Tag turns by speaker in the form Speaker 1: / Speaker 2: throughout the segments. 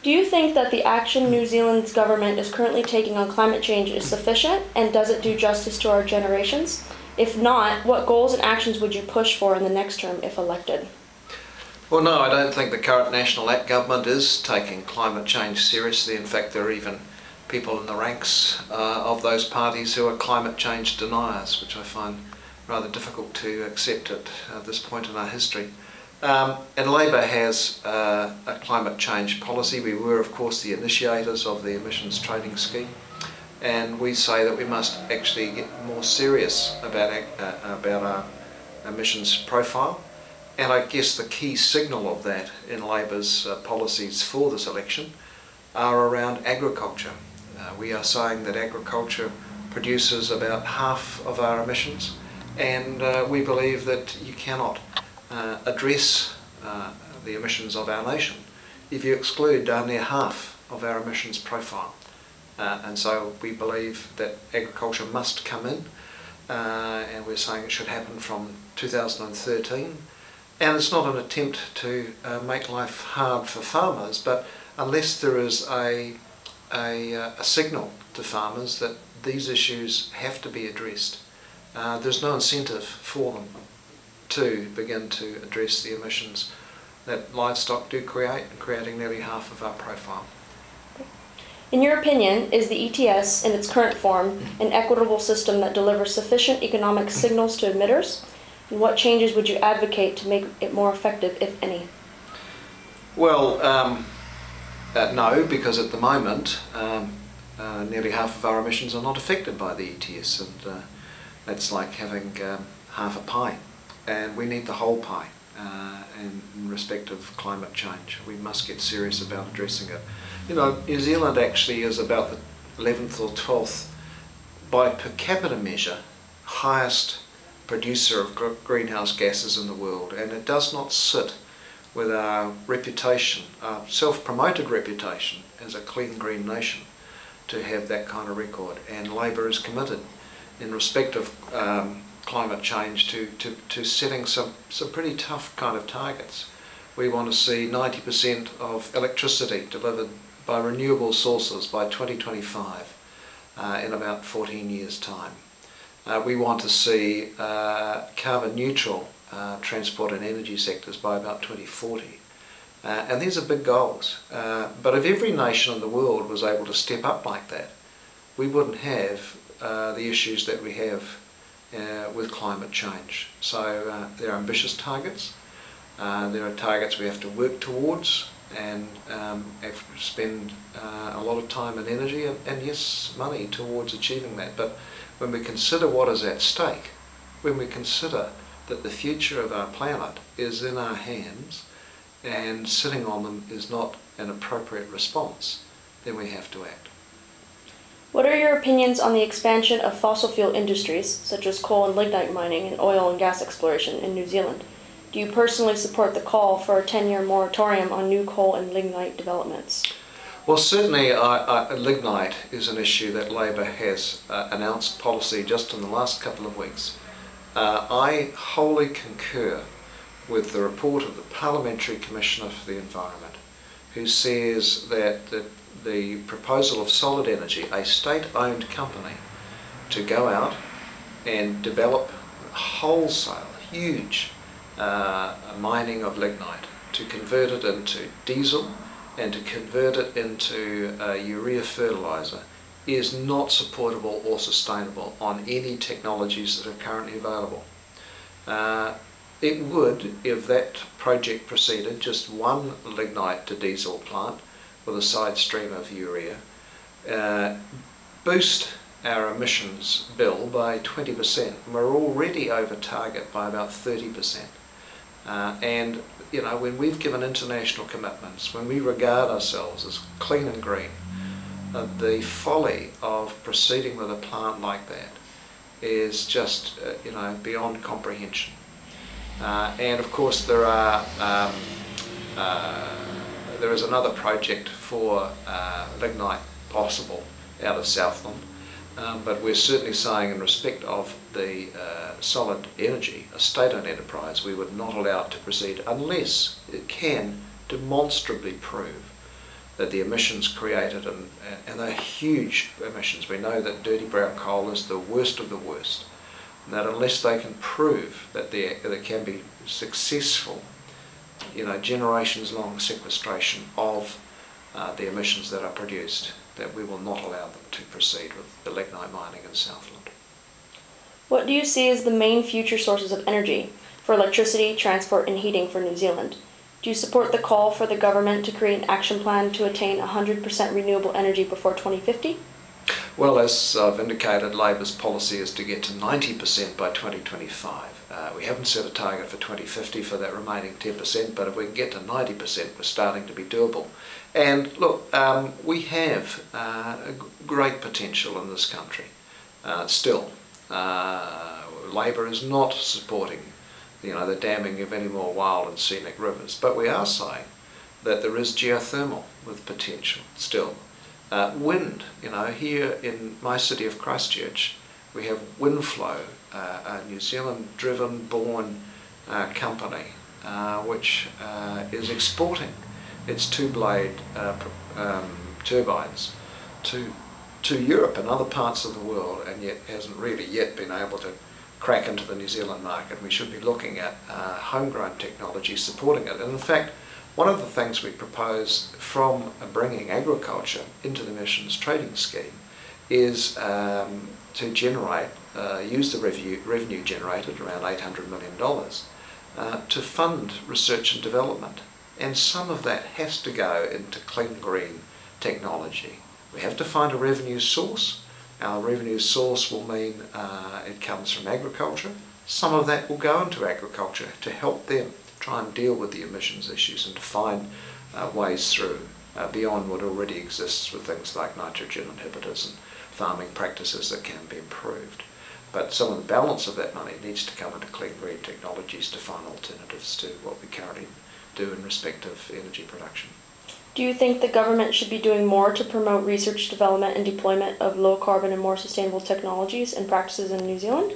Speaker 1: Do you think that the action New Zealand's government is currently taking on climate change is sufficient, and does it do justice to our generations? If not, what goals and actions would you push for in the next term if elected?
Speaker 2: Well, no, I don't think the current National government is taking climate change seriously. In fact, there are even people in the ranks of those parties who are climate change deniers, which I find rather difficult to accept at this point in our history. And Labour has a climate change policy. We were, of course, the initiators of the emissions trading scheme, and we say that we must actually get more serious about our emissions profile. And I guess the key signal of that in Labour's policies for this election are around agriculture. We are saying that agriculture produces about half of our emissions, and we believe that you cannot address the emissions of our nation if you exclude near half of our emissions profile. And so we believe that agriculture must come in, and we're saying it should happen from 2013. And it's not an attempt to make life hard for farmers, but unless there is a signal to farmers that these issues have to be addressed, there's no incentive for them to begin to address the emissions that livestock do create, creating nearly half of our profile.
Speaker 1: In your opinion, is the ETS in its current form an equitable system that delivers sufficient economic signals to emitters? And what changes would you advocate to make it more effective, if any?
Speaker 2: Well, no, because at the moment nearly half of our emissions are not affected by the ETS, and that's like having half a pie, and we need the whole pie in respect of climate change. We must get serious about addressing it. You know, New Zealand actually is about the 11th or 12th by per capita measure highest producer of greenhouse gases in the world, and it does not sit with our reputation, our self-promoted reputation as a clean green nation, to have that kind of record. And Labour is committed in respect of climate change to setting some pretty tough kind of targets. We want to see 90% of electricity delivered by renewable sources by 2025 in about 14 years' time. We want to see carbon neutral transport and energy sectors by about 2040. And these are big goals. But if every nation in the world was able to step up like that, we wouldn't have the issues that we have with climate change. So they're ambitious targets. There are targets we have to work towards, and have to spend a lot of time and energy and yes, money towards achieving that. But when we consider what is at stake, when we consider that the future of our planet is in our hands and sitting on them is not an appropriate response, then we have to act.
Speaker 1: What are your opinions on the expansion of fossil fuel industries, such as coal and lignite mining and oil and gas exploration in New Zealand? Do you personally support the call for a 10-year moratorium on new coal and lignite developments?
Speaker 2: Well, certainly lignite is an issue that Labour has announced policy just in the last couple of weeks. I wholly concur with the report of the Parliamentary Commissioner for the Environment, who says that the proposal of Solid Energy, a state-owned company, to go out and develop wholesale, huge mining of lignite, to convert it into diesel and to convert it into urea fertiliser, is not supportable or sustainable on any technologies that are currently available. It would, if that project proceeded, just one lignite to diesel plant with a side stream of urea, boost our emissions bill by 20%. We're already over target by about 30%. And you know, when we've given international commitments, when we regard ourselves as clean and green, the folly of proceeding with a plant like that is just you know, beyond comprehension. And of course there is another project for lignite possible out of Southland, but we're certainly saying in respect of the Solid Energy, a state-owned enterprise, we would not allow it to proceed unless it can demonstrably prove that the emissions created, and they're huge emissions. We know that dirty brown coal is the worst of the worst, and that unless they can prove that there can be successful, generations-long sequestration of the emissions that are produced, that we will not allow them to proceed with the lignite mining in Southland.
Speaker 1: What do you see as the main future sources of energy for electricity, transport, and heating for New Zealand? Do you support the call for the government to create an action plan to attain 100% renewable energy before 2050?
Speaker 2: Well, as I've indicated, Labor's policy is to get to 90% by 2025. We haven't set a target for 2050 for that remaining 10%, but if we can get to 90%, we're starting to be doable. And look, we have a great potential in this country still. Labor is not supporting the damming of any more wild and scenic rivers, but we are saying that there is geothermal with potential still. Wind, here in my city of Christchurch, we have Windflow, a New Zealand-driven, born company, which is exporting its two-blade turbines to Europe and other parts of the world, and yet hasn't really yet been able to crack into the New Zealand market. We should be looking at homegrown technology supporting it. And in fact, one of the things we propose from bringing agriculture into the emissions trading scheme is to generate, use the revenue generated, around $800 million, to fund research and development. And some of that has to go into clean green technology. We have to find a revenue source. Our revenue source will mean it comes from agriculture. Some of that will go into agriculture to help them try and deal with the emissions issues and to find ways through beyond what already exists with things like nitrogen inhibitors and farming practices that can be improved. But some of the balance of that money needs to come into clean green technologies to find alternatives to what we currently do in respect of energy production.
Speaker 1: Do you think the government should be doing more to promote research, development, and deployment of low carbon and more sustainable technologies and practices in New Zealand?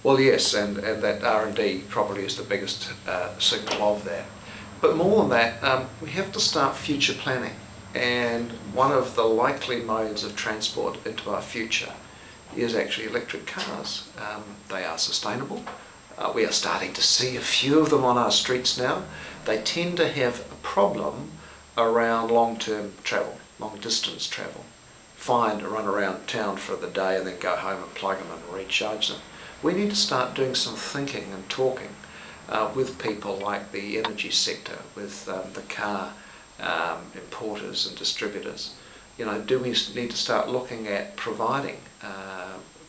Speaker 2: Well, yes, and that R&D probably is the biggest signal of that. But more than that, we have to start future planning. And one of the likely modes of transport into our future is actually electric cars. They are sustainable. We are starting to see a few of them on our streets now. They tend to have a problem around long-term travel, long-distance travel. Fine to run around town for the day and then go home and plug them and recharge them. We need to start doing some thinking and talking with people like the energy sector, with the car importers and distributors. Do we need to start looking at providing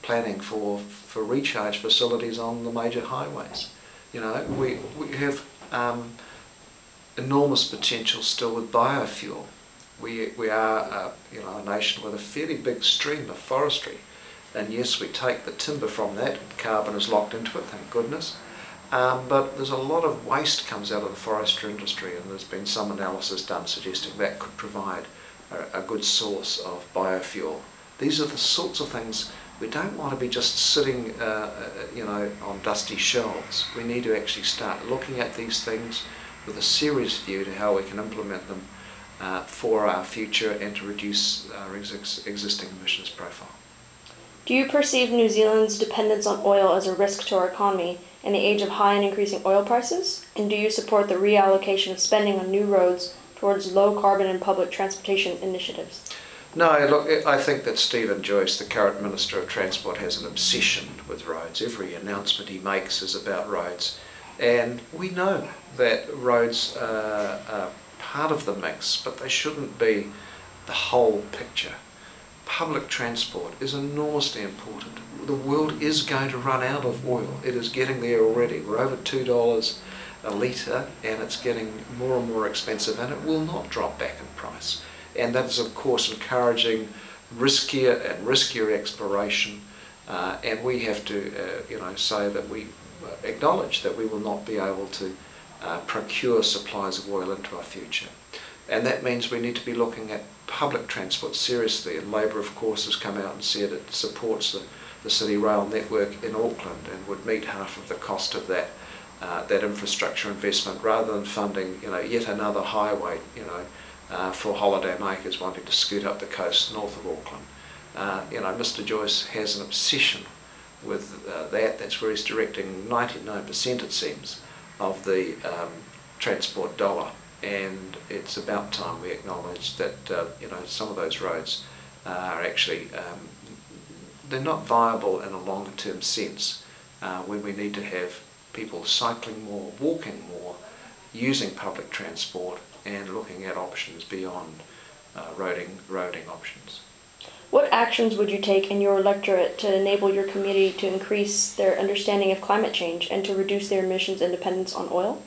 Speaker 2: planning for recharge facilities on the major highways? We have enormous potential still with biofuel. We are a nation with a fairly big stream of forestry, and yes, we take the timber from that, carbon is locked into it, thank goodness, but there's a lot of waste comes out of the forestry industry, and there's been some analysis done suggesting that could provide a good source of biofuel. These are the sorts of things we don't want to be just sitting on dusty shelves. We need to actually start looking at these things with a serious view to how we can implement them for our future and to reduce our existing emissions profile.
Speaker 1: Do you perceive New Zealand's dependence on oil as a risk to our economy in the age of high and increasing oil prices? And do you support the reallocation of spending on new roads towards low carbon and public transportation initiatives?
Speaker 2: No, look, I think that Stephen Joyce, the current Minister of Transport, has an obsession with roads. Every announcement he makes is about roads. And we know that roads are part of the mix, but they shouldn't be the whole picture. Public transport is enormously important. The world is going to run out of oil. It is getting there already. We're over $2 a litre, and it's getting more and more expensive, and it will not drop back in price. And that is, of course, encouraging riskier and riskier exploration, and we have to say that we acknowledge that we will not be able to procure supplies of oil into our future. And that means we need to be looking at public transport seriously, and Labor, of course, has come out and said it supports the city rail network in Auckland and would meet half of the cost of that infrastructure investment rather than funding yet another highway for holiday makers wanting to scoot up the coast north of Auckland. Mr. Joyce has an obsession with that. That's where he's directing 99%, it seems, of the transport dollar. And it's about time we acknowledge that some of those roads are actually they're not viable in a longer term sense when we need to have people cycling more, walking more, using public transport and looking at options beyond roading options.
Speaker 1: What actions would you take in your electorate to enable your community to increase their understanding of climate change and to reduce their emissions independence on oil?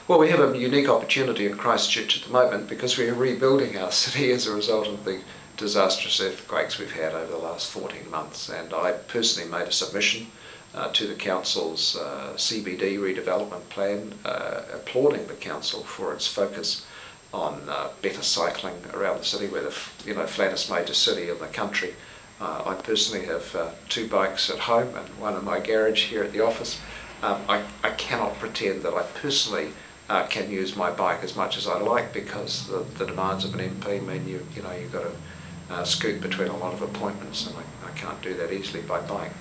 Speaker 2: Well, we have a unique opportunity in Christchurch at the moment because we are rebuilding our city as a result of the disastrous earthquakes we've had over the last 14 months. And I personally made a submission to the Council's CBD redevelopment plan, applauding the Council for its focus on better cycling around the city. We're the flattest major city in the country. I personally have 2 bikes at home and 1 in my garage here at the office. I cannot pretend that I personally can use my bike as much as I like because the demands of an MP mean you've got to scoot between a lot of appointments, and I can't do that easily by bike.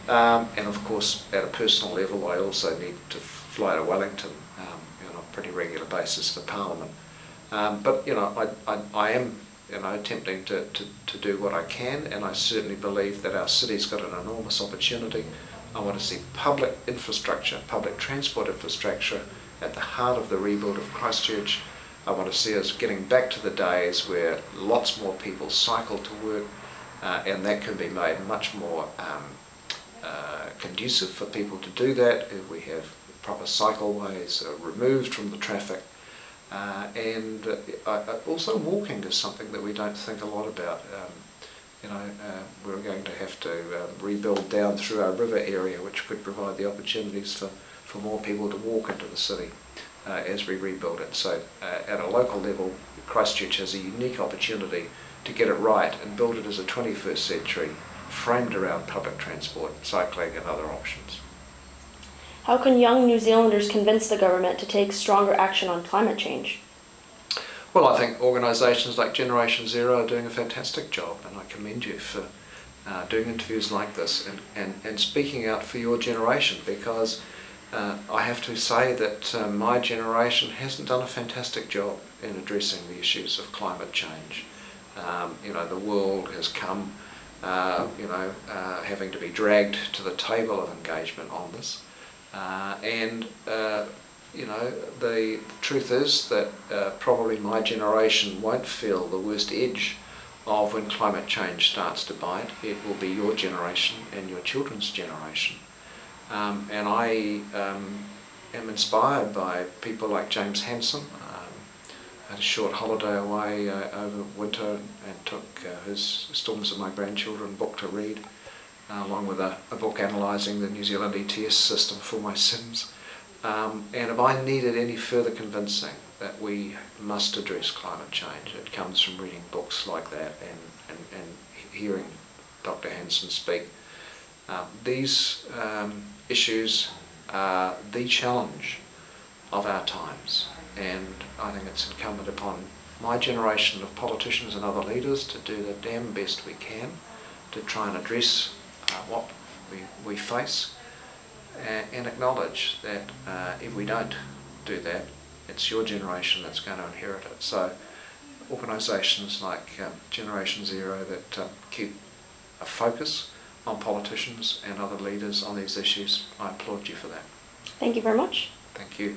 Speaker 2: And of course, at a personal level, I also need to fly to Wellington on a pretty regular basis for Parliament. But I am attempting to do what I can, and I certainly believe that our city's got an enormous opportunity. I want to see public infrastructure, public transport infrastructure at the heart of the rebuild of Christchurch. I want to see us getting back to the days where lots more people cycle to work, and that can be made much more conducive for people to do that if we have proper cycleways removed from the traffic. And also walking is something that we don't think a lot about. We're going to have to rebuild down through our river area, which could provide the opportunities for more people to walk into the city as we rebuild it. So at a local level, Christchurch has a unique opportunity to get it right and build it as a 21st century framed around public transport, cycling and other options.
Speaker 1: How can young New Zealanders convince the government to take stronger action on climate change?
Speaker 2: Well, I think organisations like Generation Zero are doing a fantastic job, and I commend you for doing interviews like this and speaking out for your generation, because I have to say that my generation hasn't done a fantastic job in addressing the issues of climate change. The world has come, having to be dragged to the table of engagement on this. The truth is that probably my generation won't feel the worst edge of when climate change starts to bite. It will be your generation and your children's generation. And I am inspired by people like James Hansen. I had a short holiday away over winter and took his Storms of My Grandchildren book to read, along with a book analysing the New Zealand ETS system for my sins. And if I needed any further convincing that we must address climate change, it comes from reading books like that and hearing Dr. Hansen speak. These issues are the challenge of our times, and I think it's incumbent upon my generation of politicians and other leaders to do the damn best we can to try and address what we face, and acknowledge that if we don't do that, it's your generation that's going to inherit it. So organisations like Generation Zero that keep a focus on politicians and other leaders on these issues, I applaud you for that.
Speaker 1: Thank you very much.
Speaker 2: Thank you.